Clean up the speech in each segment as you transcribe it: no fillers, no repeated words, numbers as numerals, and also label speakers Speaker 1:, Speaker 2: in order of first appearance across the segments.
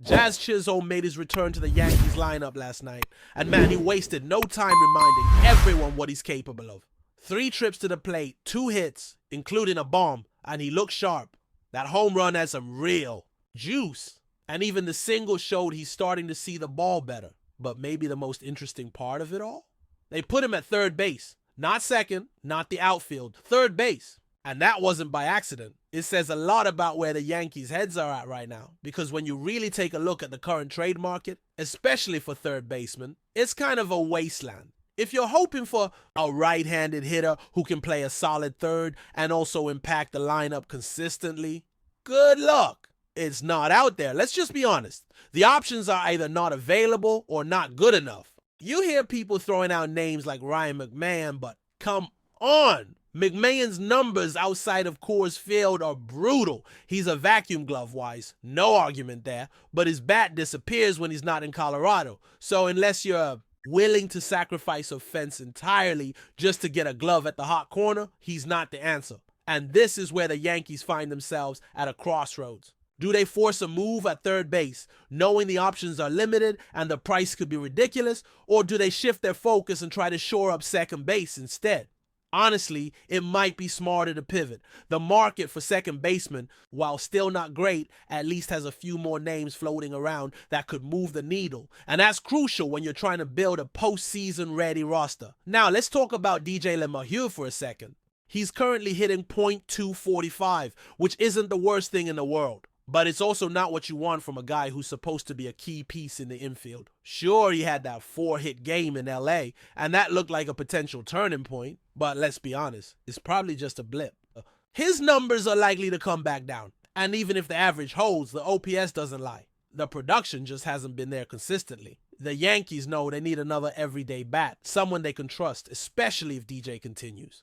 Speaker 1: Jazz Chisholm made his return to the Yankees lineup last night, and man, he wasted no time reminding everyone what he's capable of. 3 trips to the plate, 2 hits, including a bomb, and he looked sharp. That home run had some real juice, and even the single showed he's starting to see the ball better. But maybe the most interesting part of it all? They put him at third base. Not second, not the outfield, third base. And that wasn't by accident. It says a lot about where the Yankees' heads are at right now, because when you really take a look at the current trade market, especially for third basemen, it's kind of a wasteland. If you're hoping for a right-handed hitter who can play a solid third and also impact the lineup consistently, good luck. It's not out there. Let's just be honest. The options are either not available or not good enough. You hear people throwing out names like Ryan McMahon, but come on. McMahon's numbers outside of Coors Field are brutal. He's a vacuum glove-wise, no argument there, but his bat disappears when he's not in Colorado. So unless you're willing to sacrifice a fence entirely just to get a glove at the hot corner, he's not the answer. And this is where the Yankees find themselves at a crossroads. Do they force a move at third base, knowing the options are limited and the price could be ridiculous, or do they shift their focus and try to shore up second base instead? Honestly, it might be smarter to pivot. The market for second baseman, while still not great, at least has a few more names floating around that could move the needle. And that's crucial when you're trying to build a postseason ready roster. Now, let's talk about DJ LeMahieu for a second. He's currently hitting .245, which isn't the worst thing in the world. But it's also not what you want from a guy who's supposed to be a key piece in the infield. Sure, he had that 4-hit game in LA, and that looked like a potential turning point, but let's be honest, it's probably just a blip. His numbers are likely to come back down, and even if the average holds, the OPS doesn't lie. The production just hasn't been there consistently. The Yankees know they need another everyday bat, someone they can trust, especially if DJ continues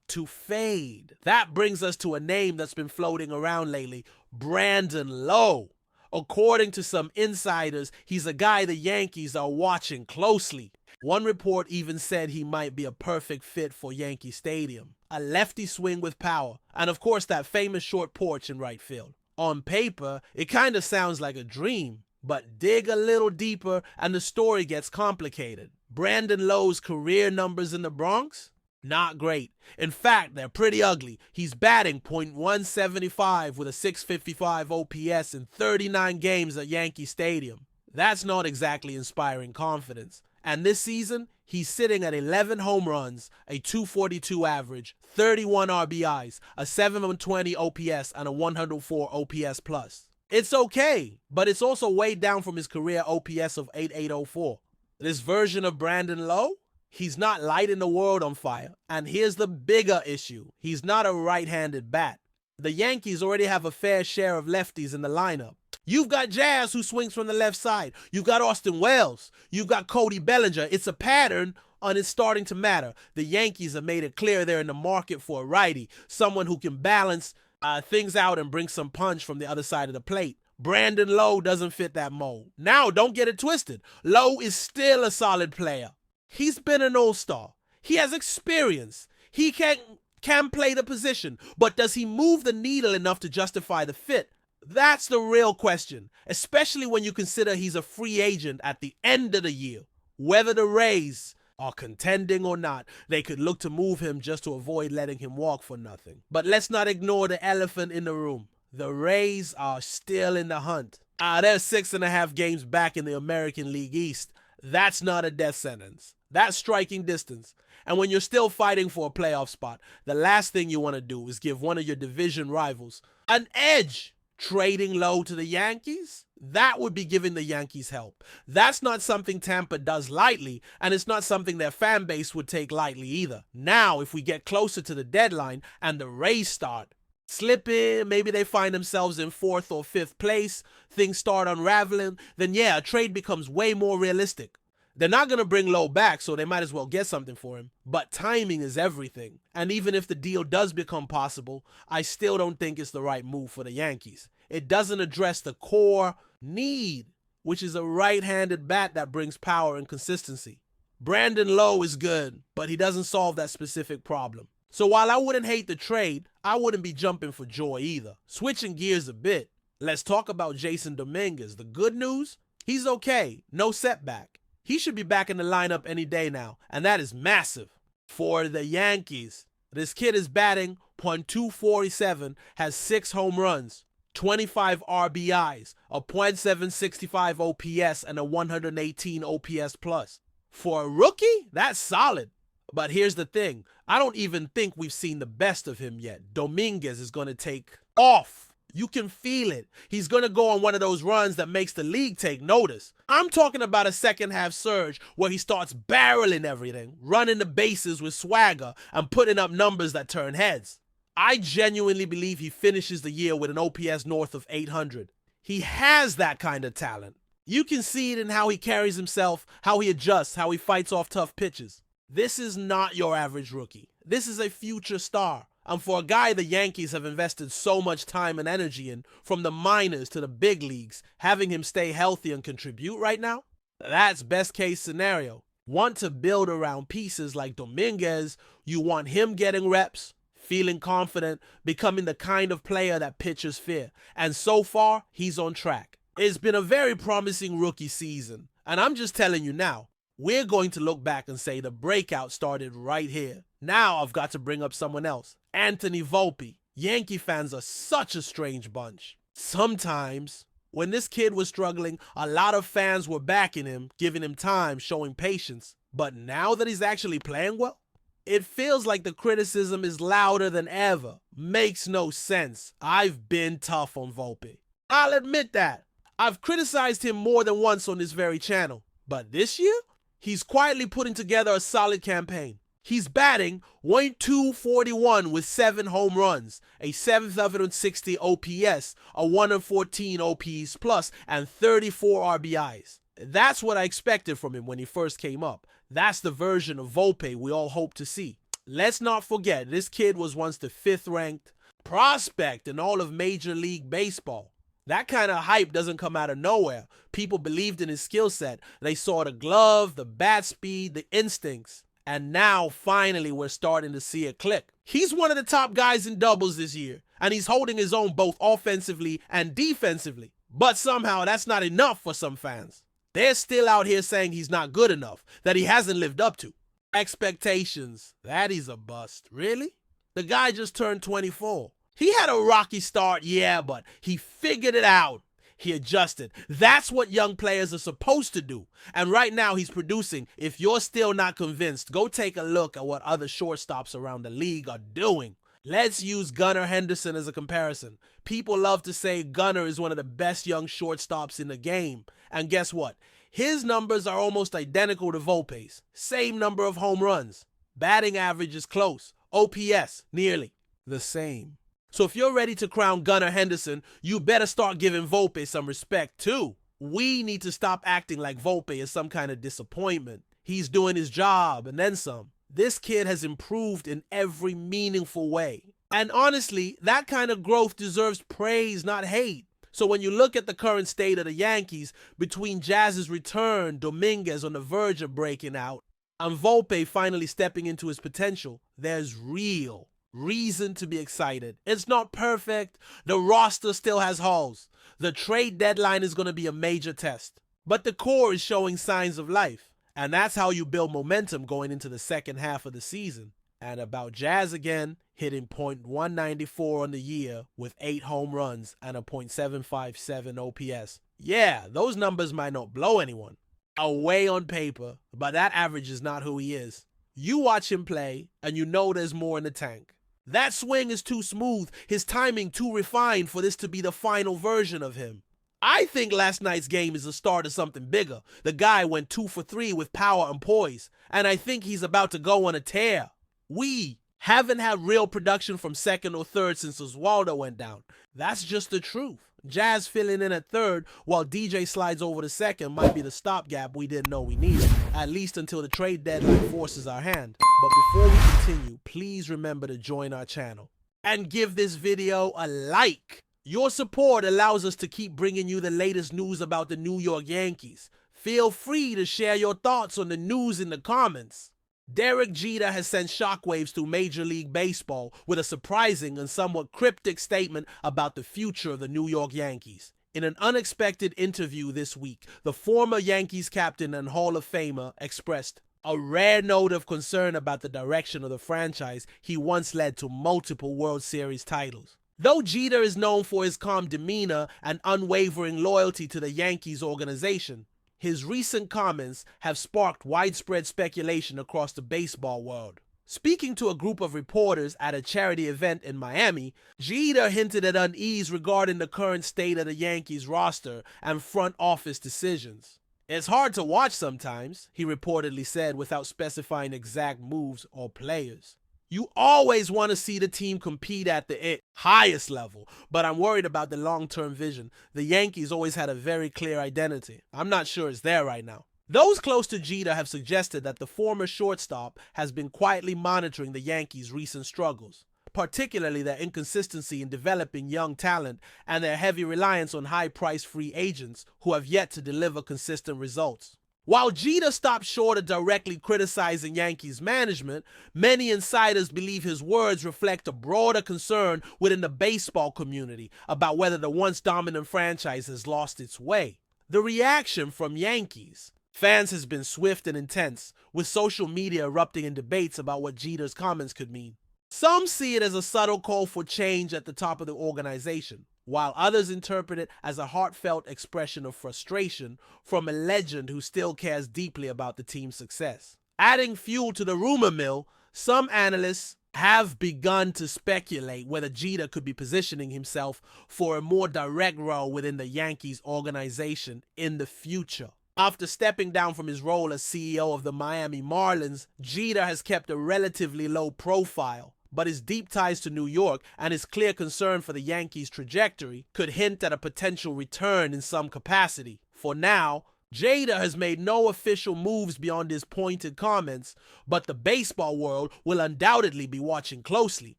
Speaker 1: to fade. That brings us to a name that's been floating around lately, Brandon Lowe. According to some insiders, he's a guy the Yankees are watching closely. One report even said he might be a perfect fit for Yankee Stadium. A lefty swing with power, and of course that famous short porch in right field. On paper, it kind of sounds like a dream, but dig a little deeper and the story gets complicated. Brandon Lowe's career numbers in the Bronx? Not great. In fact, they're pretty ugly. He's batting .175 with a .655 OPS in 39 games at Yankee Stadium. That's not exactly inspiring confidence. And this season, he's sitting at 11 home runs, a .242 average, 31 RBIs, a .720 OPS, and a 104 OPS plus. It's okay, but it's also way down from his career OPS of .8804. This version of Brandon Lowe? He's not lighting the world on fire. And here's the bigger issue. He's not a right-handed bat. The Yankees already have a fair share of lefties in the lineup. You've got Jazz who swings from the left side. You've got Austin Wells. You've got Cody Bellinger. It's a pattern and it's starting to matter. The Yankees have made it clear they're in the market for a righty, someone who can balance things out and bring some punch from the other side of the plate. Brandon Lowe doesn't fit that mold. Now, don't get it twisted. Lowe is still a solid player. He's been an all-star. He has experience. He can play the position. But does he move the needle enough to justify the fit? That's the real question, especially when you consider he's a free agent at the end of the year. Whether the Rays are contending or not, they could look to move him just to avoid letting him walk for nothing. But let's not ignore the elephant in the room. The Rays are still in the hunt. They're 6.5 games back in the American League East. That's not a death sentence. That's striking distance. And when you're still fighting for a playoff spot, the last thing you want to do is give one of your division rivals an edge. Trading Lowe to the Yankees? That would be giving the Yankees help. That's not something Tampa does lightly, and it's not something their fan base would take lightly either. Now, if we get closer to the deadline and the Rays start slipping, maybe they find themselves in 4th or 5th place, things start unraveling, then yeah, a trade becomes way more realistic. They're not going to bring Lowe back, so they might as well get something for him. But timing is everything. And even if the deal does become possible, I still don't think it's the right move for the Yankees. It doesn't address the core need, which is a right-handed bat that brings power and consistency. Brandon Lowe is good, but he doesn't solve that specific problem. So while I wouldn't hate the trade, I wouldn't be jumping for joy either. Switching gears a bit, Let's talk about Jason Dominguez. The good news? He's okay, no setback. He should be back in the lineup any day now, and that is massive. For the Yankees, this kid is batting .247, has 6 home runs, 25 RBIs, a .765 OPS, and a 118 OPS plus. For a rookie, that's solid. But here's the thing, I don't even think we've seen the best of him yet. Dominguez is going to take off. You can feel it. He's going to go on one of those runs that makes the league take notice. I'm talking about a second half surge where he starts barreling everything, running the bases with swagger, and putting up numbers that turn heads. I genuinely believe he finishes the year with an OPS north of 800. He has that kind of talent. You can see it in how he carries himself, how he adjusts, how he fights off tough pitches. This is not your average rookie. This is a future star. And for a guy the Yankees have invested so much time and energy in, from the minors to the big leagues, having him stay healthy and contribute right now, that's best case scenario. Want to build around pieces like Dominguez, you want him getting reps, feeling confident, becoming the kind of player that pitchers fear. And so far, he's on track. It's been a very promising rookie season. And I'm just telling you now, we're going to look back and say the breakout started right here. Now I've got to bring up someone else. Anthony Volpe. Yankee fans are such a strange bunch. Sometimes, when this kid was struggling, a lot of fans were backing him, giving him time, showing patience. But now that he's actually playing well, it feels like the criticism is louder than ever. Makes no sense. I've been tough on Volpe. I'll admit that. I've criticized him more than once on this very channel. But this year, he's quietly putting together a solid campaign. He's batting .241 with 7 home runs, a 760 OPS, a 114 OPS plus, and 34 RBIs. That's what I expected from him when he first came up. That's the version of Volpe we all hope to see. Let's not forget, this kid was once the 5th ranked prospect in all of Major League Baseball. That kind of hype doesn't come out of nowhere. People believed in his skill set. They saw the glove, the bat speed, the instincts. And now, finally, we're starting to see it click. He's one of the top guys in doubles this year, and he's holding his own both offensively and defensively. But somehow, that's not enough for some fans. They're still out here saying he's not good enough, that he hasn't lived up to expectations, that he's a bust. Really? The guy just turned 24. He had a rocky start, yeah, but he figured it out. He adjusted. That's what young players are supposed to do. And right now he's producing. If you're still not convinced, go take a look at what other shortstops around the league are doing. Let's use Gunnar Henderson as a comparison. People love to say Gunnar is one of the best young shortstops in the game. And guess what? His numbers are almost identical to Volpe's. Same number of home runs. Batting average is close. OPS, nearly the same. So if you're ready to crown Gunnar Henderson, you better start giving Volpe some respect too. We need to stop acting like Volpe is some kind of disappointment. He's doing his job and then some. This kid has improved in every meaningful way. And honestly, that kind of growth deserves praise, not hate. So when you look at the current state of the Yankees, between Jazz's return, Dominguez on the verge of breaking out, and Volpe finally stepping into his potential, there's real reason to be excited. It's not perfect. The roster still has holes. The trade deadline is going to be a major test. But the core is showing signs of life. And that's how you build momentum going into the second half of the season. And about Jazz again, hitting .194 on the year with 8 home runs and a .757 OPS. Yeah, those numbers might not blow anyone away on paper, but that average is not who he is. You watch him play, and you know there's more in the tank. That swing is too smooth, his timing too refined for this to be the final version of him. I think last night's game is the start of something bigger. The guy went 2 for 3 with power and poise, and I think he's about to go on a tear. We haven't had real production from second or third since Oswaldo went down. That's just the truth. Jazz filling in at third while DJ slides over to second might be the stopgap we didn't know we needed, at least until the trade deadline forces our hand. But before we continue, please remember to join our channel and give this video a like. Your support allows us to keep bringing you the latest news about the New York Yankees. Feel free to share your thoughts on the news in the comments. Derek Jeter has sent shockwaves through Major League Baseball with a surprising and somewhat cryptic statement about the future of the New York Yankees. In an unexpected interview this week, the former Yankees captain and Hall of Famer expressed a rare note of concern about the direction of the franchise he once led to multiple World Series titles. Though Jeter is known for his calm demeanor and unwavering loyalty to the Yankees organization, his recent comments have sparked widespread speculation across the baseball world. Speaking to a group of reporters at a charity event in Miami, Jeter hinted at unease regarding the current state of the Yankees roster and front office decisions. "It's hard to watch sometimes," he reportedly said without specifying exact moves or players. "You always want to see the team compete at the highest level, but I'm worried about the long-term vision. The Yankees always had a very clear identity. I'm not sure it's there right now." Those close to Jeter have suggested that the former shortstop has been quietly monitoring the Yankees' recent struggles, particularly their inconsistency in developing young talent and their heavy reliance on high-priced free agents who have yet to deliver consistent results. While Jeter stopped short of directly criticizing Yankees management, many insiders believe his words reflect a broader concern within the baseball community about whether the once dominant franchise has lost its way. The reaction from Yankees fans has been swift and intense, with social media erupting in debates about what Jeter's comments could mean. Some see it as a subtle call for change at the top of the organization, while others interpret it as a heartfelt expression of frustration from a legend who still cares deeply about the team's success. Adding fuel to the rumor mill, some analysts have begun to speculate whether Jeter could be positioning himself for a more direct role within the Yankees organization in the future. After stepping down from his role as CEO of the Miami Marlins, Jeter has kept a relatively low profile, but his deep ties to New York and his clear concern for the Yankees' trajectory could hint at a potential return in some capacity. For now, Jeter has made no official moves beyond his pointed comments, but the baseball world will undoubtedly be watching closely.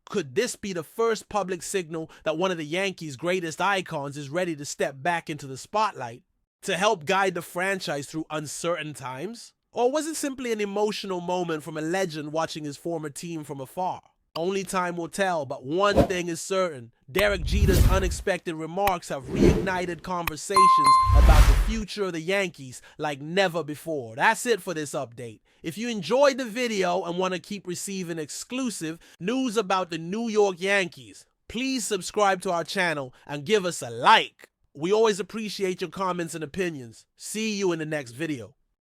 Speaker 1: Could this be the first public signal that one of the Yankees' greatest icons is ready to step back into the spotlight to help guide the franchise through uncertain times? Or was it simply an emotional moment from a legend watching his former team from afar? Only time will tell, but one thing is certain. Derek Jeter's unexpected remarks have reignited conversations about the future of the Yankees like never before. That's it for this update. If you enjoyed the video and want to keep receiving exclusive news about the New York Yankees, please subscribe to our channel and give us a like. We always appreciate your comments and opinions. See you in the next video.